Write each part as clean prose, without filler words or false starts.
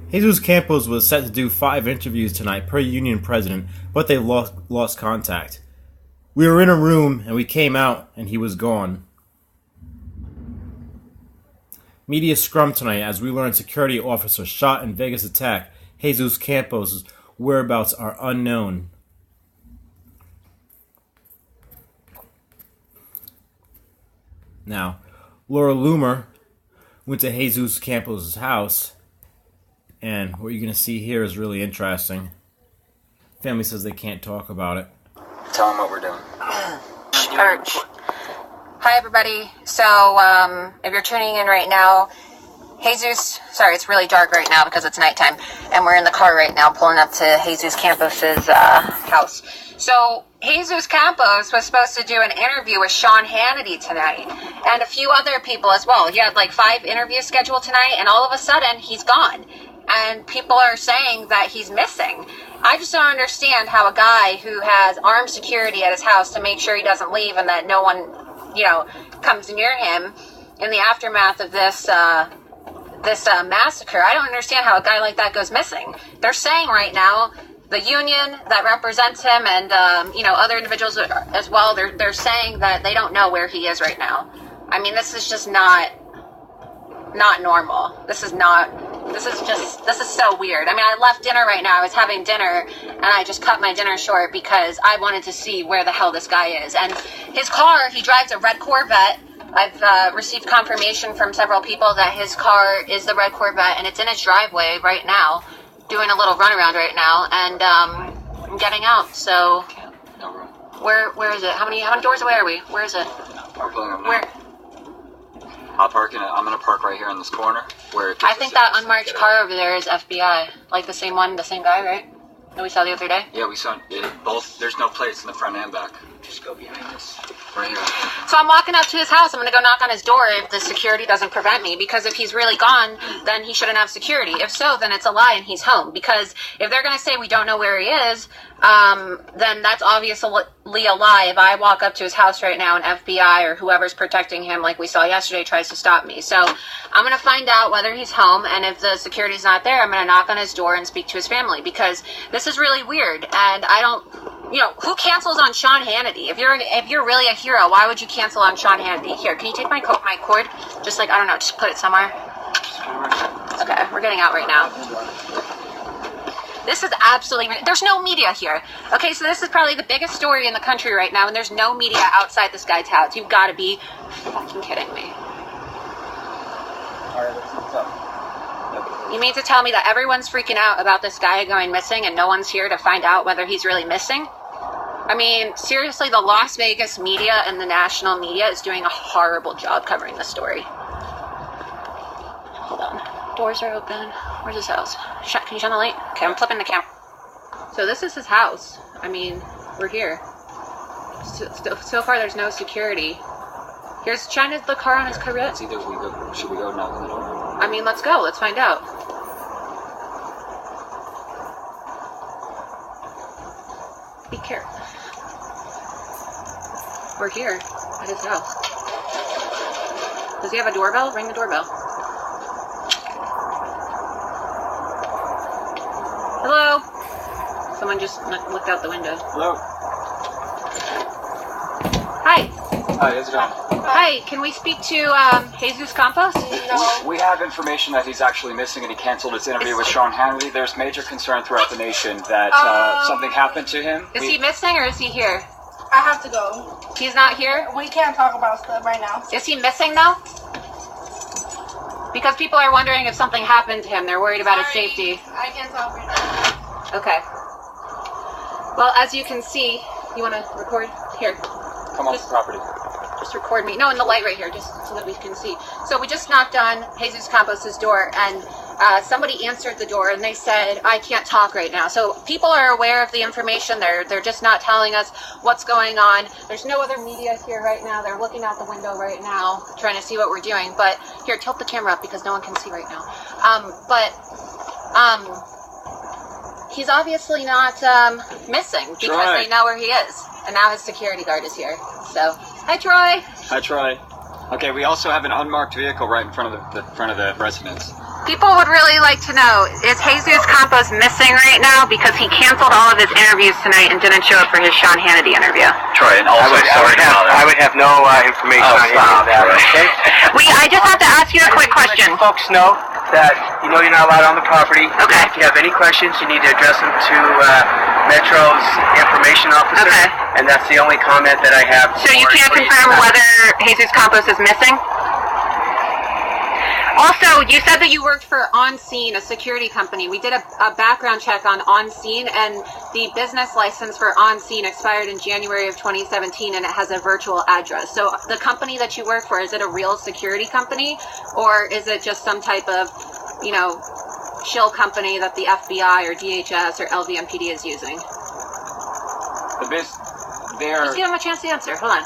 Jesus Campos was set to do 5 interviews tonight per union president, but they lost contact. We were in a room and we came out and he was gone. Media scrum tonight as we learned security officer shot in Vegas attack. Jesus Campos' whereabouts are unknown. Now, Laura Loomer went to Jesus Campos' house, and what you're going to see here is really interesting. Family says they can't talk about it. Tell them what we're doing. Church. Hi, everybody. So, if you're tuning in right now, sorry, it's really dark right now because it's nighttime, and we're in the car right now pulling up to Jesus Campos' house. So, Jesus Campos was supposed to do an interview with Sean Hannity tonight, and a few other people as well. He had like 5 interviews scheduled tonight, and all of a sudden, he's gone. And people are saying that he's missing. I just don't understand how a guy who has armed security at his house to make sure he doesn't leave and that no one, comes near him in the aftermath of this massacre. I don't understand how a guy like that goes missing. They're saying right now, the union that represents him and, other individuals as well, they're saying that they don't know where he is right now. I mean, this is just not normal. This is so weird. I mean, I left dinner right now. I was having dinner and I just cut my dinner short because I wanted to see where the hell this guy is. And his car, he drives a red Corvette. I've received confirmation from several people that his car is the red Corvette and it's in his driveway right now, doing a little runaround right now, and I'm getting out. So, where is it? How many doors away are we? Where is it? We're pulling up now. Where? I'm gonna park right here in this corner. I think that unmarked car over there is FBI. Like the same guy, right? That we saw the other day? Yeah, we saw both. There's no plates in the front and back. Just go behind this. Right here. So I'm walking up to his house. I'm going to go knock on his door if the security doesn't prevent me. Because if he's really gone, then he shouldn't have security. If so, then it's a lie and he's home. Because if they're going to say we don't know where he is, then that's obviously a lie. If I walk up to his house right now and FBI or whoever's protecting him, like we saw yesterday, tries to stop me. So I'm going to find out whether he's home. And if the security's not there, I'm going to knock on his door and speak to his family. Because this is really weird. And I don't... who cancels on Sean Hannity? If you're really a hero, why would you cancel on Sean Hannity? Here, can you take my cord? Just like, I don't know, just put it somewhere. Okay, we're getting out right now. This is absolutely... There's no media here. Okay, so this is probably the biggest story in the country right now, and there's no media outside this guy's house. You've got to be fucking kidding me. Alright, let's see what's up. You mean to tell me that everyone's freaking out about this guy going missing and no one's here to find out whether he's really missing? I mean, seriously, the Las Vegas media and the national media is doing a horrible job covering this story. Hold on. Doors are open. Where's his house? Can you shine the light? Okay, I'm flipping the camera. So this is his house. I mean, we're here. So far, there's no security. Here's China's the car on his Corvette. Should we go knock on the door? I mean, let's go. Let's find out. Be careful. We're here at his house. Does he have a doorbell? Ring the doorbell. Hello? Someone just looked out the window. Hello. Hi. Hi, how's it going? Hi, can we speak to Jesus Campos? No. We have information that he's actually missing and he canceled his interview with Sean Hannity. There's major concern throughout the nation that something happened to him. Is he missing or is he here? I have to go. He's not here? We can't talk about stuff right now. Is he missing though? Because people are wondering if something happened to him. They're worried about his safety. I can't talk right now. Okay. Well, as you can see, you want to record? Here. Come off the property. Just record me. No, in the light right here, just so that we can see. So we just knocked on Jesus Campos' door, and somebody answered the door, and they said, I can't talk right now. So people are aware of the information. They're just not telling us what's going on. There's no other media here right now. They're looking out the window right now, trying to see what we're doing. But here, tilt the camera up because no one can see right now. He's obviously not missing because they know where he is. And now his security guard is here. So, hi, Troy. Hi, Troy. Okay, we also have an unmarked vehicle right in front of the residence. People would really like to know, is Jesus Campos missing right now because he canceled all of his interviews tonight and didn't show up for his Sean Hannity interview? Troy, and also I would have no information on any of that, okay? I just have to ask you a quick question. Folks know that you're not allowed on the property. Okay. If you have any questions, you need to address them to Metro's information officer. Okay. And that's the only comment that I have. So you can't confirm whether Jesus Campos is missing? Also, you said that you worked for On Scene, a security company. We did a background check on Scene, and the business license for On Scene expired in January of 2017, and it has a virtual address. So the company that you work for, is it a real security company, or is it just some type of, shill company that the FBI or DHS or LVMPD is using? Let's give him a chance to answer. Hold on.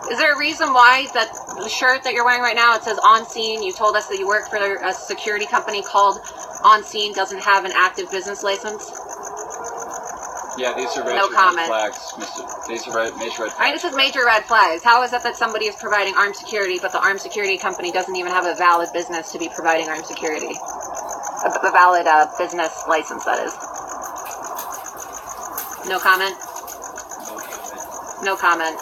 Is there a reason why that the shirt that you're wearing right now, it says On Scene? You told us that you work for a security company called On Scene, doesn't have an active business license? Yeah, these are No comment. flags, Mr. These are major red flags. This is major red flags. How is it that somebody is providing armed security, but the armed security company doesn't even have a valid business to be providing armed security? A valid business license, that is. No comment? No comment.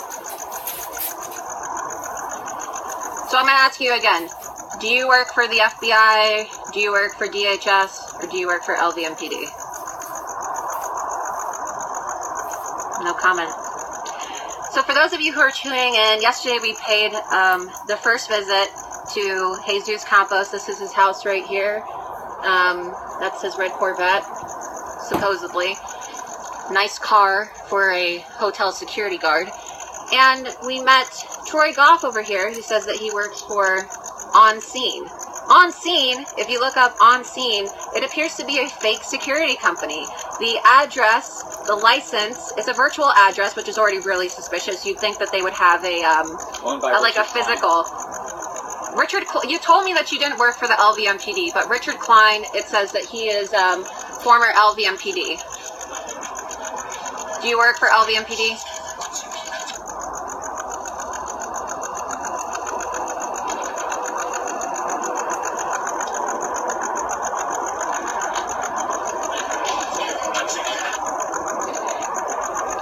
So I'm going to ask you again. Do you work for the FBI? Do you work for DHS? Or do you work for LVMPD? No comment. So for those of you who are tuning in, yesterday we paid the first visit to Jesus Campos. This is his house right here. That's his red Corvette, supposedly. Nice car for a hotel security guard. And we met Troy Goff over here, who says that he works for On Scene. On Scene, if you look up On Scene, it appears to be a fake security company. The address, the license, it's a virtual address, which is already really suspicious. You'd think that they would have a physical. You told me that you didn't work for the LVMPD, but Richard Klein, it says that he is former LVMPD. Do you work for LVMPD?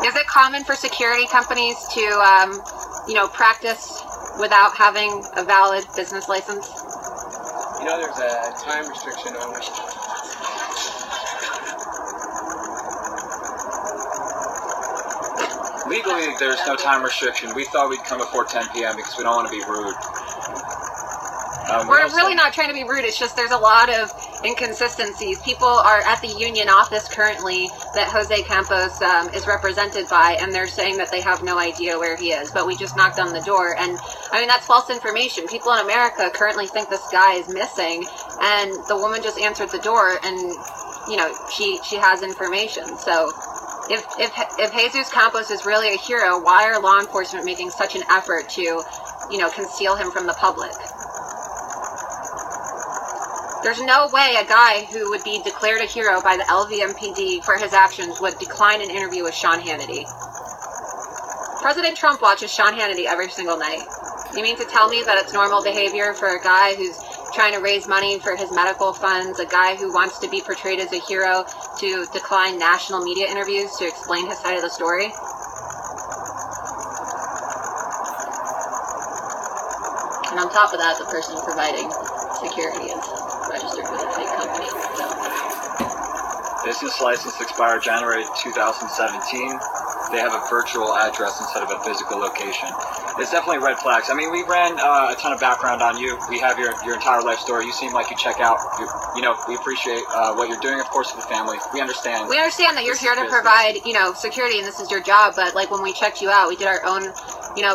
Is it common for security companies to, practice without having a valid business license? There's a time restriction on it. Legally, there's no time restriction. We thought we'd come before 10 p.m. because we don't want to be rude. We're really not trying to be rude. It's just there's a lot of inconsistencies. People are at the union office currently that Jose Campos is represented by, and they're saying that they have no idea where he is. But we just knocked on the door, and that's false information. People in America currently think this guy is missing, and the woman just answered the door, and she has information. So if Jesus Campos is really a hero, why are law enforcement making such an effort to conceal him from the public? There's no way a guy who would be declared a hero by the LVMPD for his actions would decline an interview with Sean Hannity. President Trump watches Sean Hannity every single night. You mean to tell me that it's normal behavior for a guy who's trying to raise money for his medical funds, a guy who wants to be portrayed as a hero, to decline national media interviews to explain his side of the story? And on top of that, the person providing security is registered with a fake company. So. Business license expired January 2017. They have a virtual address instead of a physical location. It's definitely red flags. We ran a ton of background on you. We have your entire life story. You seem like you check out. We appreciate what you're doing, of course, for the family. We understand. We understand that you're here to provide, security, and this is your job. But when we checked you out, we did our own,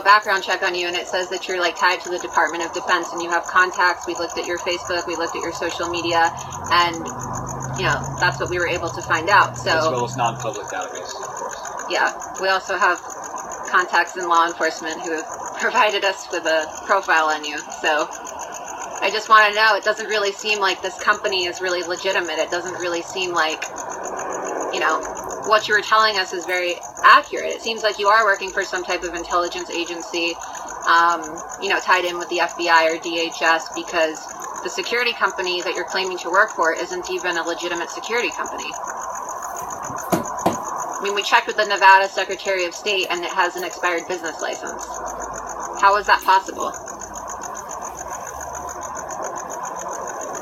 background check on you, and it says that you're tied to the Department of Defense, and you have contacts. We looked at your Facebook, we looked at your social media, and that's what we were able to find out. So as well as non-public databases, of course. Yeah, we also have contacts in law enforcement who have provided us with a profile on you. So I just want to know, it doesn't really seem like this company is really legitimate. It doesn't really seem like, what you were telling us is very accurate. It seems like you are working for some type of intelligence agency, tied in with the FBI or DHS, because the security company that you're claiming to work for isn't even a legitimate security company. I mean, we checked with the Nevada Secretary of State and it has an expired business license. How is that possible?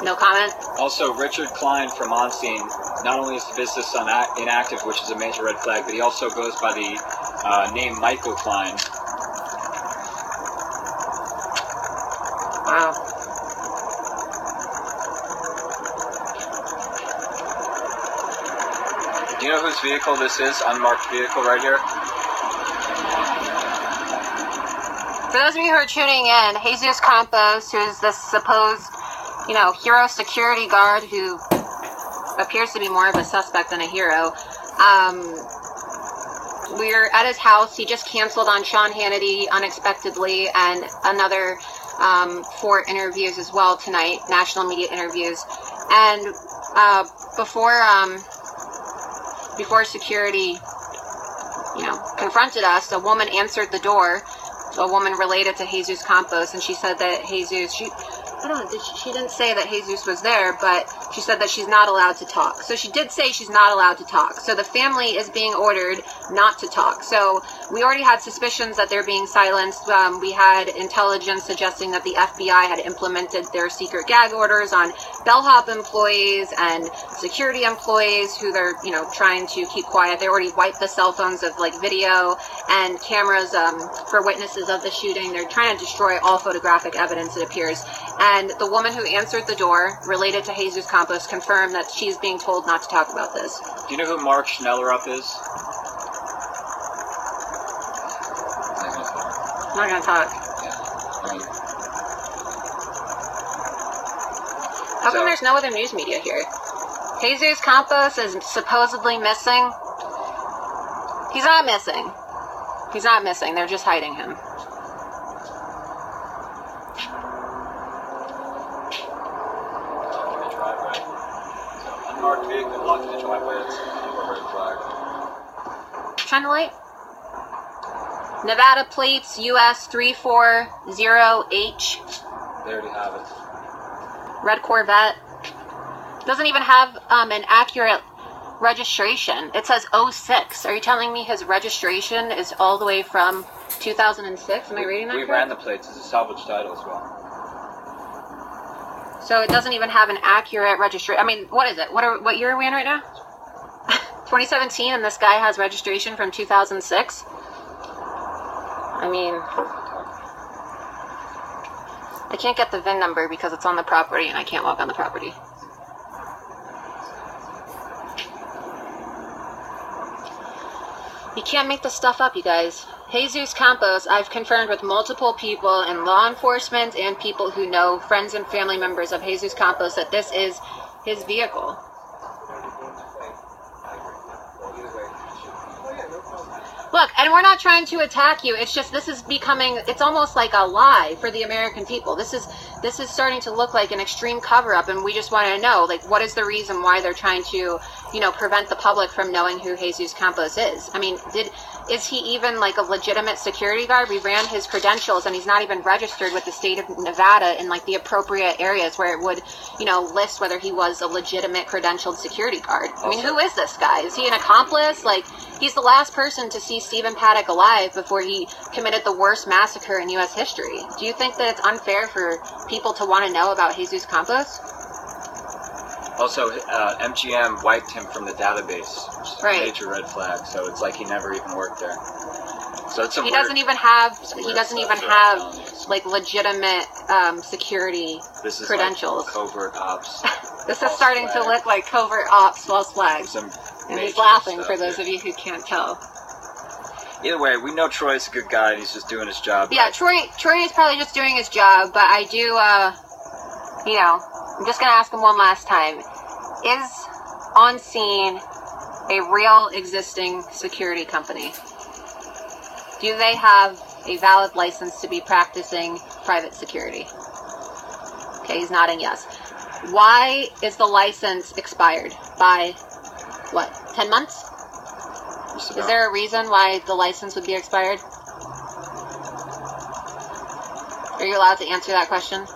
No comment? Also, Richard Klein from On Scene, not only is the business inactive, which is a major red flag, but he also goes by the name Michael Klein. Wow. Do you know whose vehicle this is? Unmarked vehicle right here? For those of you who are tuning in, Jesus Campos, who is this supposed, hero security guard who appears to be more of a suspect than a hero, we're at his house. He just canceled on Sean Hannity unexpectedly and another 4 interviews as well tonight, national media interviews. And before security, confronted us, a woman answered the door, a woman related to Jesus Campos, and she said that Jesus, she didn't say that Jesus was there, but she said that she's not allowed to talk. So she did say she's not allowed to talk. So the family is being ordered not to talk. So we already had suspicions that they're being silenced. We had intelligence suggesting that the FBI had implemented their secret gag orders on bellhop employees and security employees who they're, trying to keep quiet. They already wiped the cell phones of video and cameras for witnesses of the shooting. They're trying to destroy all photographic evidence, it appears. And the woman who answered the door, related to Jesus Campos, confirmed that she's being told not to talk about this. Do you know who Mark Schnellerup is? I'm not going to talk. How come there's no other news media here? Jesus Campos is supposedly missing. He's not missing. He's not missing. They're just hiding him. Unmarked vehicle blocked in the driveway. It's a red flag. Shine the light. Nevada plates US 340H. They already have it. Red Corvette. Doesn't even have an accurate registration. It says 06. Are you telling me his registration is all the way from 2006? Am I reading that We correct? ran the plates. It's a salvage title as well. So it doesn't even have an accurate registration. I mean, what is it? What year are we in right now? 2017, and this guy has registration from 2006? I mean, I can't get the VIN number because it's on the property and I can't walk on the property. You can't make this stuff up, you guys. Jesus Campos, I've confirmed with multiple people in law enforcement and people who know, friends and family members of Jesus Campos, that this is his vehicle. Look, and we're not trying to attack you. It's just this is becoming, it's almost like a lie for the American people. This is starting to look like an extreme cover-up, and we just want to know, what is the reason why they're trying to, prevent the public from knowing who Jesus Campos is? I mean, is he even a legitimate security guard? We ran his credentials and he's not even registered with the state of Nevada in the appropriate areas where it would, list whether he was a legitimate credentialed security guard. I mean, who is this guy? Is he an accomplice? He's the last person to see Stephen Paddock alive before he committed the worst massacre in U.S. history. Do you think that it's unfair for people to want to know about Jesus Campos? Also, MGM wiped him from the database, which is Right. a major red flag. So it's like he never even worked there. So it's He doesn't even have legitimate security this is credentials. Covert ops. This is starting to look like covert ops, false flags. Some And he's major laughing stuff for those here. of you who can't tell. Either way, we know Troy's a good guy and he's just doing his job. Yeah, Troy is probably just doing his job, but I do, I'm just going to ask him one last time. Is On Scene a real existing security company? Do they have a valid license to be practicing private security? Okay, he's nodding yes. Why is the license expired? By, 10 months? Is there a reason why the license would be expired? Are you allowed to answer that question?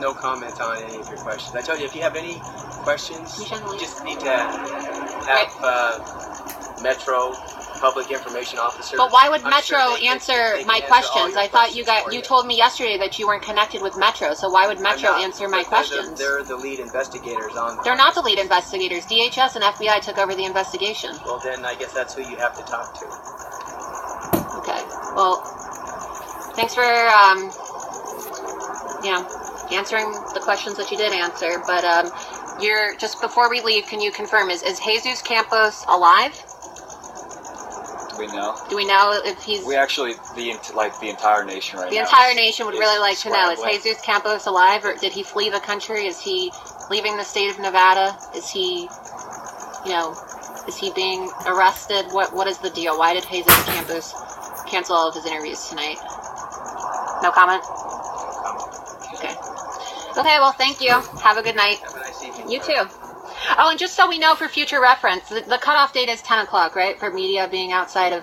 no comment on any of your questions. I told you, if you have any questions, you just need to have Metro Public Information Officer. But why would Metro answer my questions? I thought you told me yesterday that you weren't connected with Metro, so why would Metro answer my questions? They're the lead investigators on the They're not the lead investigators. DHS and FBI took over the investigation. Well, then I guess that's who you have to talk to. Okay. Well, thanks for answering the questions that you did answer. But you're just before we leave, can you confirm is Jesus Campos alive? Do we know if he's... We actually, the entire nation right now. The entire nation would really like to know, is Jesus Campos alive, or did he flee the country? Is he leaving the state of Nevada? Is he, is he being arrested? What is the deal? Why did Jesus Campos cancel all of his interviews tonight? No comment? Okay. Okay, well, thank you. Have a good night. Have a nice evening. You too. Oh, and just so we know for future reference, the cutoff date is 10 o'clock, right? For media being outside of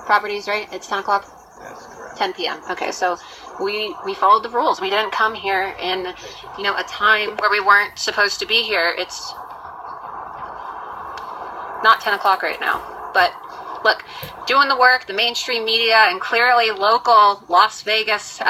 properties, right? It's 10 o'clock? That's correct. 10 p.m. Okay, so we followed the rules. We didn't come here in, a time where we weren't supposed to be here. It's not 10 o'clock right now. But, look, doing the work, the mainstream media, and clearly local Las Vegas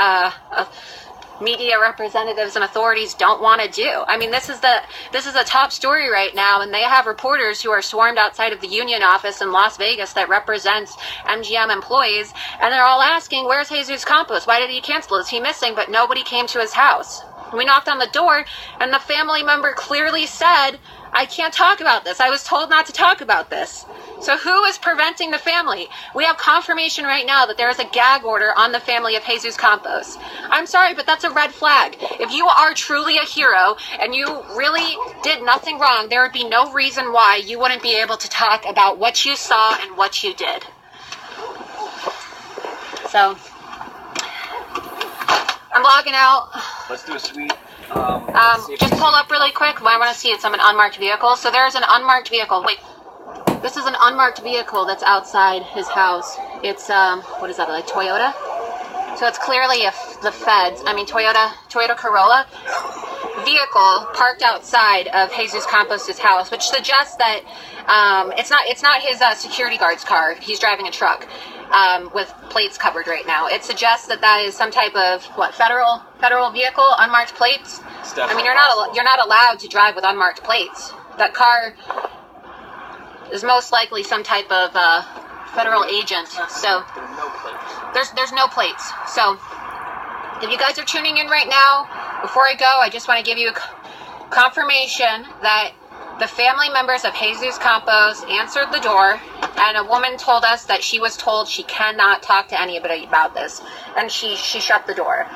media representatives and authorities don't want to do. I mean, this is a top story right now, and they have reporters who are swarmed outside of the union office in Las Vegas that represents MGM employees, and they're all asking, where's Jesus Campos? Why did he cancel? Is he missing? But nobody came to his house. We knocked on the door, and the family member clearly said, I can't talk about this. I was told not to talk about this. So who is preventing the family? We have confirmation right now that there is a gag order on the family of Jesus Campos. I'm sorry, but that's a red flag. If you are truly a hero and you really did nothing wrong, there would be no reason why you wouldn't be able to talk about what you saw and what you did. So, I'm logging out. Let's do a sweep. Just pull up really quick. I want to see it's an unmarked vehicle. So there's an unmarked vehicle. Wait. This is an unmarked vehicle that's outside his house. It's, what is that, like Toyota? So it's clearly the feds, Toyota Corolla vehicle parked outside of Jesus Campos' house, which suggests that it's not his security guard's car. He's driving a truck with plates covered right now. It suggests that is some type of, federal vehicle, unmarked plates? I mean, you're not allowed to drive with unmarked plates. That car is most likely some type of federal agent. So there's no plates. So if you guys are tuning in right now, before I go, I just want to give you confirmation that the family members of Jesus Campos answered the door, and a woman told us that she was told she cannot talk to anybody about this, and she shut the door.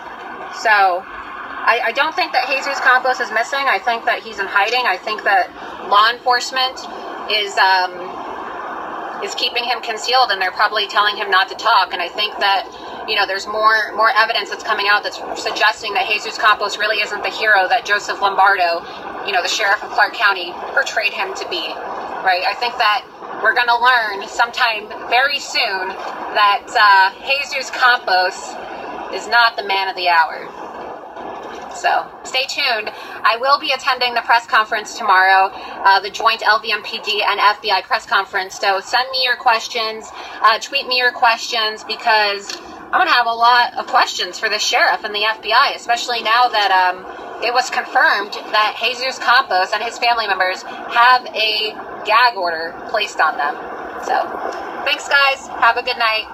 So I don't think that Jesus Campos is missing. I think that he's in hiding. I think that law enforcement is keeping him concealed, and they're probably telling him not to talk. And I think that there's more evidence that's coming out that's suggesting that Jesus Campos really isn't the hero that Joseph Lombardo, the sheriff of Clark County, portrayed him to be. Right? I think that we're going to learn sometime very soon that Jesus Campos is not the man of the hour. So stay tuned. I will be attending the press conference tomorrow, the joint LVMPD and FBI press conference. So send me your questions, tweet me your questions, because I'm going to have a lot of questions for the sheriff and the FBI, especially now that it was confirmed that Jesus Campos and his family members have a gag order placed on them. So thanks, guys. Have a good night.